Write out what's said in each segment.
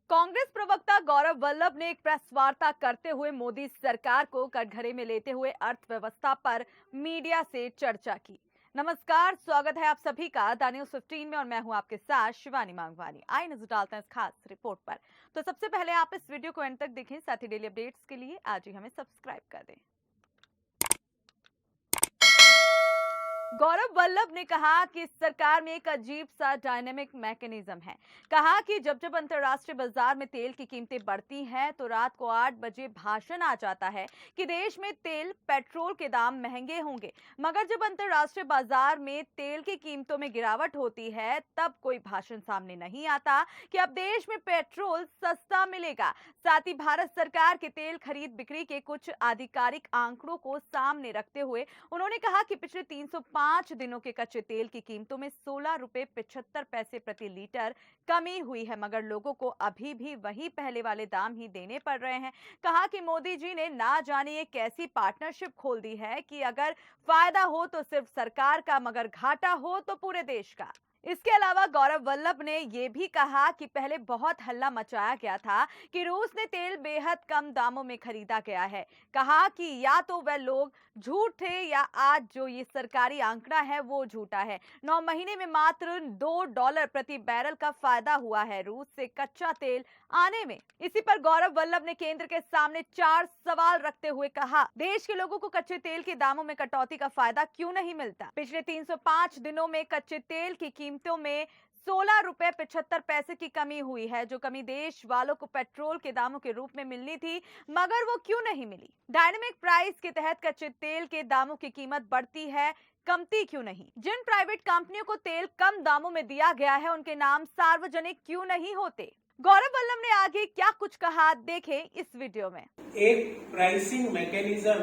कांग्रेस प्रवक्ता गौरव वल्लभ ने एक प्रेस वार्ता करते हुए मोदी सरकार को कटघरे में लेते हुए अर्थव्यवस्था पर मीडिया से चर्चा की। नमस्कार, स्वागत है आप सभी का द न्यूज 15 में और मैं हूं आपके साथ शिवानी मांगवानी। आइए नजर डालते हैं इस खास रिपोर्ट पर। तो सबसे पहले आप इस वीडियो को एंड तक देखें, साथ ही डेली अपडेट्स के लिए आज ही हमें सब्सक्राइब कर दें। गौरव वल्लभ ने कहा कि इस सरकार में एक अजीब सा डायनेमिक मैकेनिज्म है। कहा कि जब जब अंतर्राष्ट्रीय बाजार में तेल की कीमतें बढ़ती हैं तो रात को 8 बजे भाषण आ जाता है कि देश में तेल पेट्रोल के दाम महंगे होंगे, मगर जब अंतर्राष्ट्रीय बाजार में तेल की कीमतों में गिरावट होती है तब कोई भाषण सामने नहीं आता कि अब देश में पेट्रोल सस्ता मिलेगा। साथ ही भारत सरकार के तेल खरीद बिक्री के कुछ आधिकारिक आंकड़ों को सामने रखते हुए उन्होंने कहा कि पिछले 305 दिनों के कच्चे तेल की कीमतों में 16 रुपए 75 पैसे प्रति लीटर कमी हुई है, मगर लोगों को अभी भी वही पहले वाले दाम ही देने पड़ रहे हैं। कहा कि मोदी जी ने ना जाने एक ऐसी पार्टनरशिप खोल दी है कि अगर फायदा हो तो सिर्फ सरकार का, मगर घाटा हो तो पूरे देश का। इसके अलावा गौरव वल्लभ ने यह भी कहा कि पहले बहुत हल्ला मचाया गया था कि रूस ने तेल बेहद कम दामों में खरीदा गया है। कहा कि या तो वह लोग झूठ थे या आज जो ये सरकारी आंकड़ा है वो झूठा है। 9 महीने में मात्र $2 प्रति बैरल का फायदा हुआ है रूस से कच्चा तेल आने में। इसी पर गौरव वल्लभ ने केंद्र के सामने 4 सवाल रखते हुए कहा, देश के लोगों को कच्चे तेल के दामों में कटौती का फायदा क्यों नहीं मिलता? पिछले 305 दिनों में कच्चे तेल की कीमतों में 16 रुपए 75 पैसे की कमी हुई है, जो कमी देश वालों को पेट्रोल के दामों के रूप में मिलनी थी, मगर वो क्यों नहीं मिली? डायनेमिक प्राइस के तहत कच्चे तेल के दामों की कीमत बढ़ती है, कमती क्यों नहीं? जिन प्राइवेट कंपनियों को तेल कम दामों में दिया गया है उनके नाम सार्वजनिक क्यों नहीं होते? गौरव वल्लभ ने आगे क्या कुछ कहा, देखें इस वीडियो में। एक प्राइसिंग मैकेनिज्म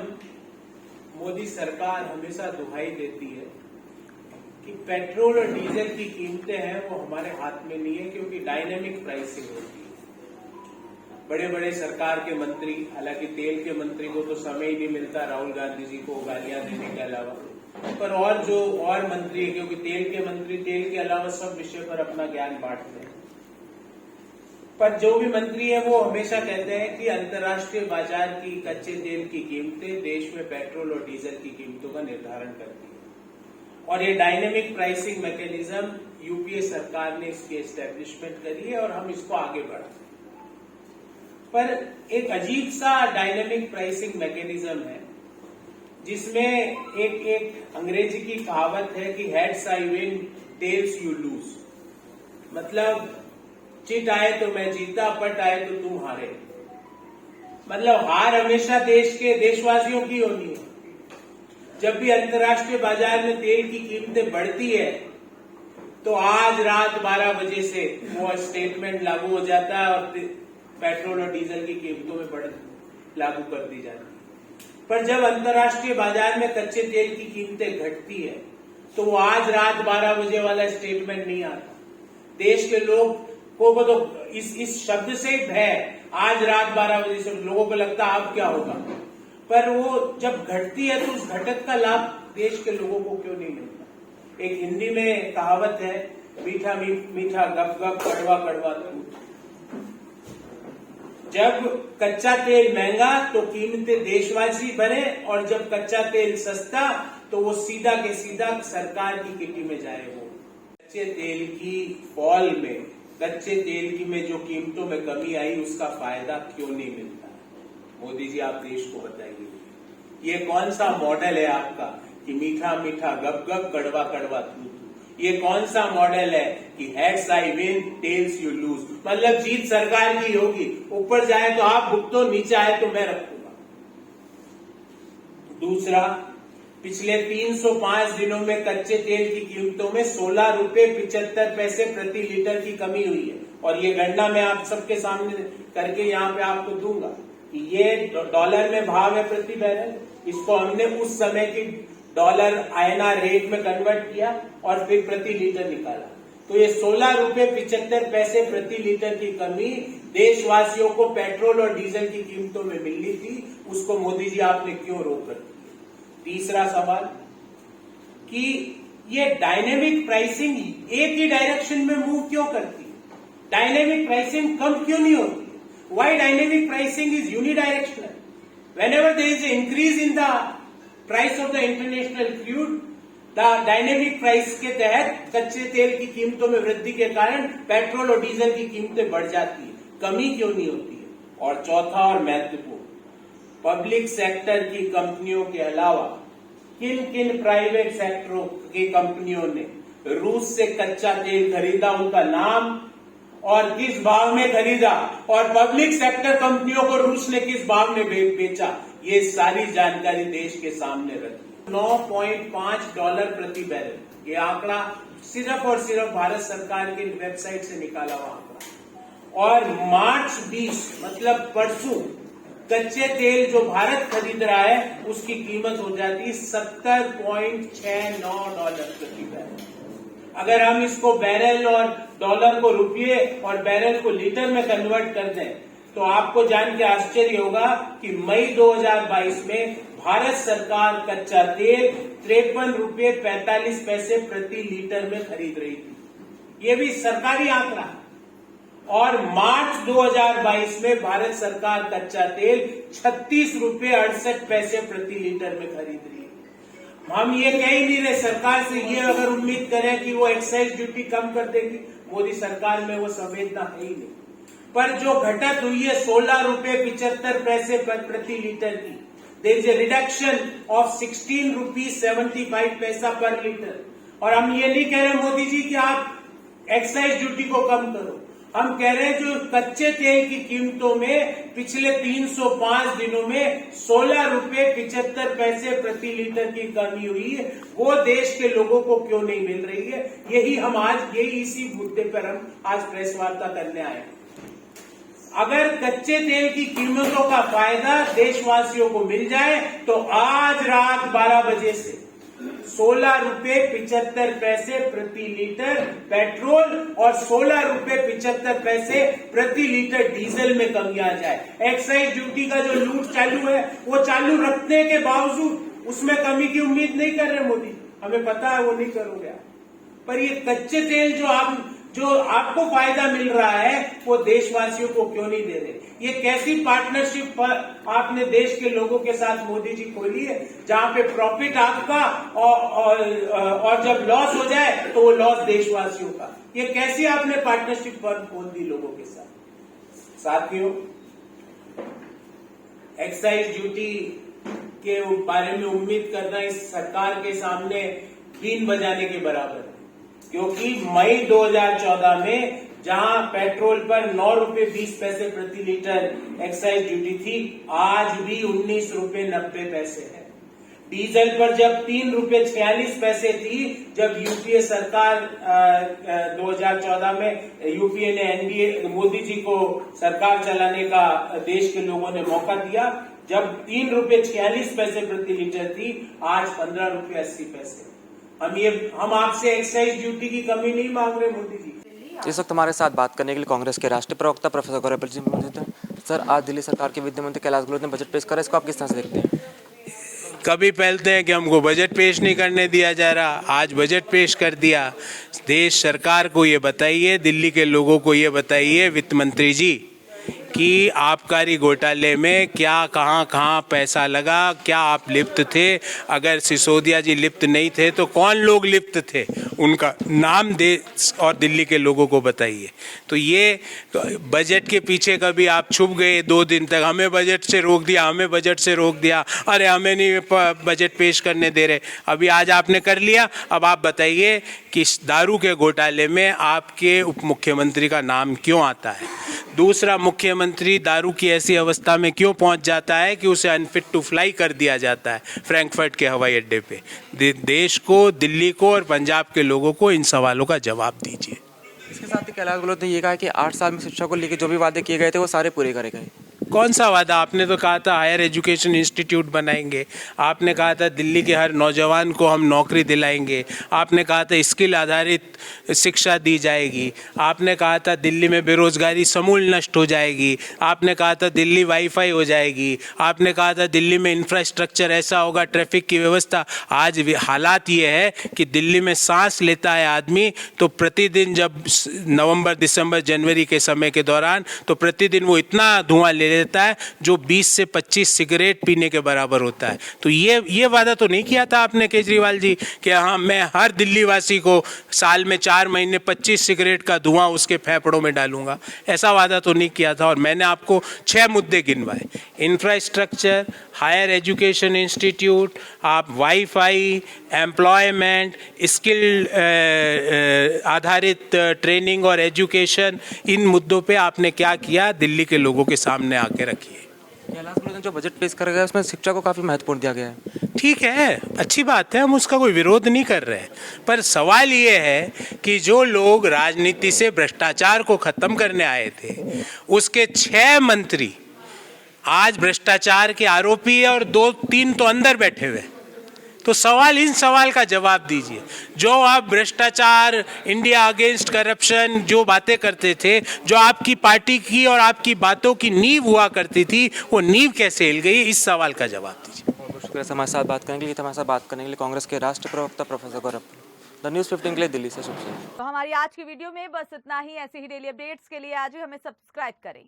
मोदी सरकार हमेशा दुहाई देती है कि पेट्रोल और डीजल की कीमतें हैं वो हमारे हाथ में नहीं है, क्योंकि डायनेमिक प्राइसिंग होती है। बड़े बड़े सरकार के मंत्री, हालांकि तेल के मंत्री को तो समय ही नहीं मिलता राहुल गांधी जी को गालियां देने के अलावा, पर और जो और मंत्री है, क्योंकि तेल के मंत्री तेल के अलावा सब विषय पर अपना ज्ञान बांटते हैं, पर जो भी मंत्री है वो हमेशा कहते हैं कि अंतर्राष्ट्रीय बाजार की कच्चे तेल की कीमतें देश में पेट्रोल और डीजल की कीमतों का निर्धारण करती है, और ये डायनेमिक प्राइसिंग मैकेनिज्म यूपीए सरकार ने इसकी एस्टेब्लिशमेंट करी है और हम इसको आगे बढ़ाते हैं। पर एक अजीब सा डायनेमिक प्राइसिंग मैकेनिज्म है जिसमें एक अंग्रेजी की कहावत है कि heads I win tells you lose, मतलब चिट आए तो मैं जीता, पट आए तो तुम हारे। मतलब हार हमेशा देश के देशवासियों की होनी है। जब भी अंतर्राष्ट्रीय बाजार में तेल की कीमतें बढ़ती है तो आज रात 12 बजे से वो स्टेटमेंट लागू हो जाता है और पेट्रोल और डीजल की कीमतों में बढ़त लागू कर दी जाती है। पर जब अंतर्राष्ट्रीय बाजार में कच्चे तेल की कीमतें घटती है तो वो आज रात 12 बजे वाला स्टेटमेंट नहीं आता। देश के लोग को तो इस शब्द से ही भय, आज रात 12 बजे से लोगों को लगता है अब क्या होगा, पर वो जब घटती है तो उस घटत का लाभ देश के लोगों को क्यों नहीं मिलता? एक हिंदी में कहावत है, मीठा मीठा गप गप कड़वा कड़वा दूध। जब कच्चा तेल महंगा तो कीमतें देशवासी बने, और जब कच्चा तेल सस्ता तो वो सीधा के सीधा सरकार की किटी में जाए। वो कच्चे तेल की फॉल में, कच्चे तेल की में जो कीमतों में कमी आई, उसका फायदा क्यों नहीं मिलता? मोदी जी आप देश को बताइए, ये कौन सा मॉडल है आपका कि मीठा मीठा गप गप कड़वा कड़वा तू? ये कौन सा मॉडल है कि heads I win tells you lose? मतलब जीत सरकार की होगी, ऊपर जाए तो आप भुगतो, नीचे आए तो मैं रखूंगा। दूसरा, पिछले 305 दिनों में कच्चे तेल की कीमतों में 16 रुपए 75 पैसे प्रति लीटर की कमी हुई है, और ये गणना मैं आप सबके सामने करके यहाँ पे आपको दूंगा। ये डॉलर में भाव है प्रति बैरल, इसको हमने उस समय की डॉलर INR रेट में कन्वर्ट किया और फिर प्रति लीटर निकाला, तो ये 16 रुपए 75 पैसे प्रति लीटर की कमी देशवासियों को पेट्रोल और डीजल की कीमतों में मिलनी थी, उसको मोदी जी आपने क्यों रोक रखी? तीसरा सवाल कि ये डायनेमिक प्राइसिंग एक ही डायरेक्शन में मूव क्यों करती है? डायनेमिक प्राइसिंग कम क्यों नहीं होती? Why dynamic pricing is unidirectional? Whenever there is an increase in the price of the international crude, the dynamic price के तहत कच्चे तेल की कीमतों में वृद्धि के कारण पेट्रोल और डीजल की कीमतें बढ़ जाती है, कमी क्यों नहीं होती है? और चौथा और महत्वपूर्ण, पब्लिक सेक्टर की कंपनियों के अलावा किन किन प्राइवेट सेक्टरों की कंपनियों ने रूस से कच्चा तेल खरीदा, उनका नाम और किस भाव में खरीदा, और पब्लिक सेक्टर कंपनियों को रूस ने किस भाव में बेचा, ये सारी जानकारी देश के सामने रखी। $9.5 प्रति बैरल, ये आंकड़ा सिर्फ और सिर्फ भारत सरकार की वेबसाइट से निकाला हुआ आंकड़ा। और मार्च 20 मतलब परसों कच्चे तेल जो भारत खरीद रहा है उसकी कीमत हो जाती है $70.69 प्रति बैरल। अगर हम इसको बैरल और डॉलर को रुपये और बैरल को लीटर में कन्वर्ट कर दें तो आपको जान के आश्चर्य होगा कि मई 2022 में भारत सरकार कच्चा तेल ₹53.45 प्रति लीटर में खरीद रही थी। ये भी सरकारी आंकड़ा। और मार्च 2022 में भारत सरकार कच्चा तेल ₹36.68 प्रति लीटर में खरीद रही है। हम ये कह ही नहीं रहे सरकार से ये अगर उम्मीद करें कि वो एक्साइज ड्यूटी कम कर देगी, मोदी सरकार में वो संवेदना है ही नहीं। पर जो घटत हुई है ₹16.75 प्रति लीटर की, there is a reduction of ₹16.75 per litre. और हम ये नहीं कह रहे मोदी जी कि आप एक्साइज ड्यूटी को कम करो, हम कह रहे हैं जो कच्चे तेल की कीमतों में पिछले 305 दिनों में ₹16.75 प्रति लीटर की कमी हुई है, वो देश के लोगों को क्यों नहीं मिल रही है? यही इसी मुद्दे पर हम आज प्रेस वार्ता करने आए। अगर कच्चे तेल की कीमतों का फायदा देशवासियों को मिल जाए तो आज रात 12 बजे से ₹16.75 प्रति लीटर पेट्रोल और ₹16.75 प्रति लीटर डीजल में कमी आ जाए। एक्साइज ड्यूटी का जो लूट चालू है वो चालू रखने के बावजूद उसमें कमी की उम्मीद नहीं कर रहे मोदी, हमें पता है वो नहीं करोगे। पर ये कच्चे तेल जो आपको फायदा मिल रहा है वो देशवासियों को क्यों नहीं दे रहे? ये कैसी पार्टनरशिप आपने देश के लोगों के साथ मोदी जी खोली है जहां पे प्रॉफिट आपका और जब लॉस हो जाए तो वो लॉस देशवासियों का? ये कैसी आपने पार्टनरशिप फर्म खोल दी लोगों के साथ? साथियों, एक्साइज ड्यूटी के बारे में उम्मीद करना इस सरकार के सामने बीन बजाने के बराबर है, क्योंकि मई 2014 में जहां पेट्रोल पर ₹9.20 प्रति लीटर एक्साइज ड्यूटी थी, आज भी ₹19.90 है। डीजल पर जब ₹3.46 थी, जब यूपीए सरकार 2014 में यूपीए ने एनडीए मोदी जी को सरकार चलाने का देश के लोगों ने मौका दिया, जब ₹3.46 प्रति लीटर थी, आज ₹15.80। हम आपसे एक्साइज ड्यूटी की कमी नहीं मांग रहे मोदी जी। इस वक्त हमारे साथ बात करने के लिए कांग्रेस के राष्ट्रीय प्रवक्ता प्रोफेसर गौरव जी मौजूद हैं। सर, आज दिल्ली सरकार के वित्त मंत्री कैलाश गहलोत ने बजट पेश करा, इसको आप किस तरह से देखते हैं? कभी पहलते हैं कि हमको बजट पेश नहीं करने दिया जा रहा, आज बजट पेश कर दिया। देश सरकार को ये बताइए, दिल्ली के लोगों को ये बताइए वित्त मंत्री जी कि आबकारी घोटाले में क्या कहाँ पैसा लगा, क्या आप लिप्त थे? अगर सिसोदिया जी लिप्त नहीं थे तो कौन लोग लिप्त थे, उनका नाम देश और दिल्ली के लोगों को बताइए। तो ये बजट के पीछे कभी आप छुप गए 2 दिन तक, हमें बजट से रोक दिया, हमें बजट से रोक दिया, अरे हमें नहीं बजट पेश करने दे रहे। अभी आज आपने कर लिया, अब आप बताइए कि दारू के घोटाले में आपके उप मुख्यमंत्री का नाम क्यों आता है? दूसरा, मुख्यमंत्री दारू की ऐसी अवस्था में क्यों पहुंच जाता है कि उसे अनफिट टू फ्लाई कर दिया जाता है फ्रैंकफर्ट के हवाई अड्डे पे? देश को, दिल्ली को और पंजाब के लोगों को इन सवालों का जवाब दीजिए। इसके साथ ही कैलाश गहलोत ने ये कहा कि 8 साल में शिक्षा को लेकर जो भी वादे किए गए थे वो सारे पूरे करे गए। कौन सा वादा? आपने तो कहा था हायर एजुकेशन इंस्टीट्यूट बनाएंगे, आपने कहा था दिल्ली के हर नौजवान को हम नौकरी दिलाएंगे, आपने कहा था स्किल आधारित शिक्षा दी जाएगी, आपने कहा था दिल्ली में बेरोजगारी समूल नष्ट हो जाएगी, आपने कहा था दिल्ली वाईफाई हो जाएगी, आपने कहा था दिल्ली में इंफ्रास्ट्रक्चर ऐसा होगा, ट्रैफिक की व्यवस्था। आज हालात ये है कि दिल्ली में सांस लेता है आदमी तो प्रतिदिन, जब नवंबर दिसंबर जनवरी के समय के दौरान, तो प्रतिदिन वो इतना धुआं ले लेता है जो 20 से 25 सिगरेट पीने के बराबर होता है। तो ये वादा तो नहीं किया था आपने केजरीवाल जी कि हाँ मैं हर दिल्ली वासी को साल में 4 महीने 25 सिगरेट का धुआं उसके फेफड़ों में डालूंगा, ऐसा वादा तो नहीं किया था। और मैंने आपको 6 मुद्दे गिनवाए, इंफ्रास्ट्रक्चर, हायर एजुकेशन इंस्टीट्यूट, आप वाईफाई, एम्प्लॉयमेंट, स्किल आधारित ट्रेनिंग और एजुकेशन, इन मुद्दों पे आपने क्या किया दिल्ली के लोगों के सामने आके रखिए। कैलाश गहलोत ने जो बजट पेश कर गया उसमें शिक्षा को काफ़ी महत्वपूर्ण दिया गया है। ठीक है, अच्छी बात है, हम उसका कोई विरोध नहीं कर रहे हैं, पर सवाल ये है कि जो लोग राजनीति से भ्रष्टाचार को खत्म करने आए थे, उसके 6 मंत्री आज भ्रष्टाचार के आरोपी है और 2-3 तो अंदर बैठे हुए। तो इन सवाल का जवाब दीजिए। जो आप भ्रष्टाचार, इंडिया अगेंस्ट करप्शन जो बातें करते थे, जो आपकी पार्टी की और आपकी बातों की नींव हुआ करती थी, वो नींव कैसे हिल गई, इस सवाल का जवाब दीजिए। बहुत बहुत शुक्रिया हमारे साथ बात करने के लिए। हमारे साथ बात करने के लिए कांग्रेस के राष्ट्रीय प्रवक्ता प्रोफेसर गौरव। द न्यूज़ 15 के लिए दिल्ली से शुभ। तो हमारी आज की वीडियो में बस इतना ही। ऐसे ही डेली अपडेट्स के लिए आज ही हमें सब्सक्राइब करें।